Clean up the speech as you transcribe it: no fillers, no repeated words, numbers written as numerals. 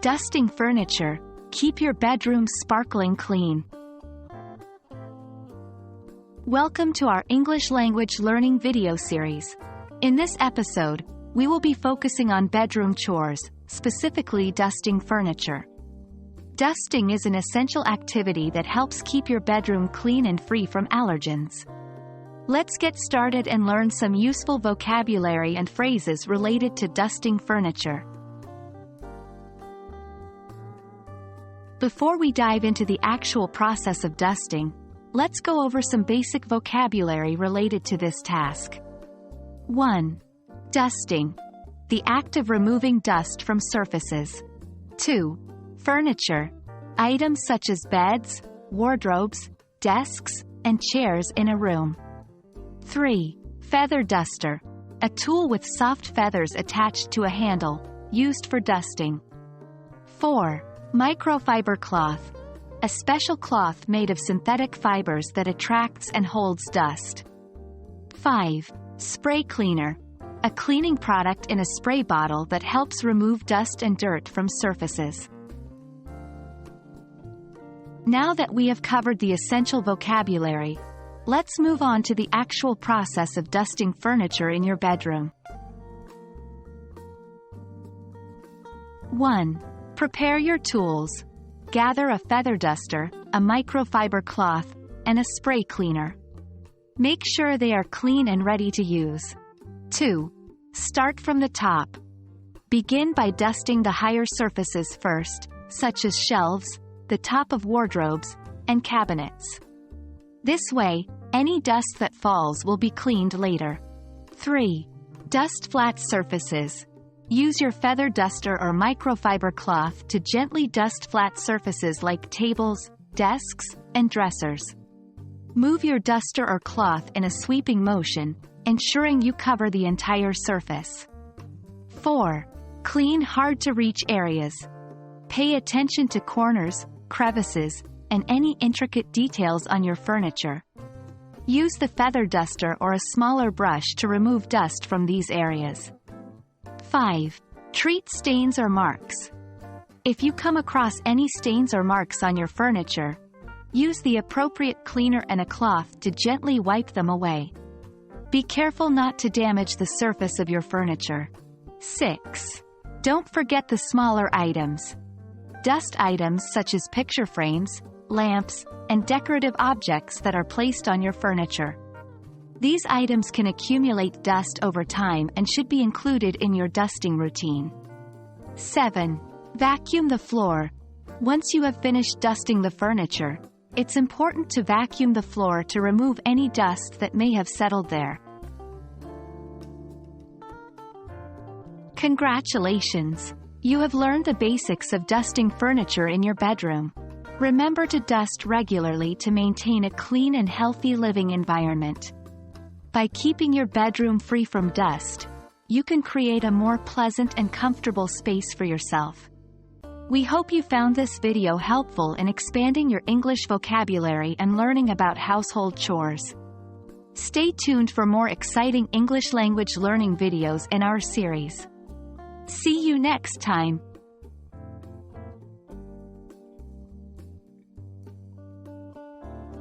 Dusting furniture. Keep your bedroom sparkling clean. Welcome to our English language learning video series. In this episode, we will be focusing on bedroom chores, specifically dusting furniture. Dusting is an essential activity that helps keep your bedroom clean and free from allergens. Let's get started and learn some useful vocabulary and phrases related to dusting furniture. Before we dive into the actual process of dusting, let's go over some basic vocabulary related to this task. 1. Dusting. The act of removing dust from surfaces. 2. Furniture. Items such as beds, wardrobes, desks, and chairs in a room. 3. Feather duster. A tool with soft feathers attached to a handle, used for dusting. 4. Microfiber cloth. A special cloth made of synthetic fibers that attracts and holds dust. 5. Spray cleaner. A cleaning product in a spray bottle that helps remove dust and dirt from surfaces. Now that we have covered the essential vocabulary, let's move on to the actual process of dusting furniture in your bedroom. 1. Prepare your tools. Gather a feather duster, a microfiber cloth, and a spray cleaner. Make sure they are clean and ready to use. 2. Start from the top. Begin by dusting the higher surfaces first, such as shelves, the top of wardrobes, and cabinets. This way, any dust that falls will be cleaned later. 3. Dust flat surfaces. Use your feather duster or microfiber cloth to gently dust flat surfaces like tables, desks, and dressers. Move your duster or cloth in a sweeping motion, ensuring you cover the entire surface. 4. Clean hard-to-reach areas. Pay attention to corners, crevices, and any intricate details on your furniture. Use the feather duster or a smaller brush to remove dust from these areas. 5. Treat stains or marks. If you come across any stains or marks on your furniture, use the appropriate cleaner and a cloth to gently wipe them away. Be careful not to damage the surface of your furniture. 6. Don't forget the smaller items. Dust items such as picture frames, lamps, and decorative objects that are placed on your furniture. These items can accumulate dust over time and should be included in your dusting routine. 7. Vacuum the floor. Once you have finished dusting the furniture, it's important to vacuum the floor to remove any dust that may have settled there. Congratulations! You have learned the basics of dusting furniture in your bedroom. Remember to dust regularly to maintain a clean and healthy living environment. By keeping your bedroom free from dust, you can create a more pleasant and comfortable space for yourself. We hope you found this video helpful in expanding your English vocabulary and learning about household chores. Stay tuned for more exciting English language learning videos in our series. See you next time.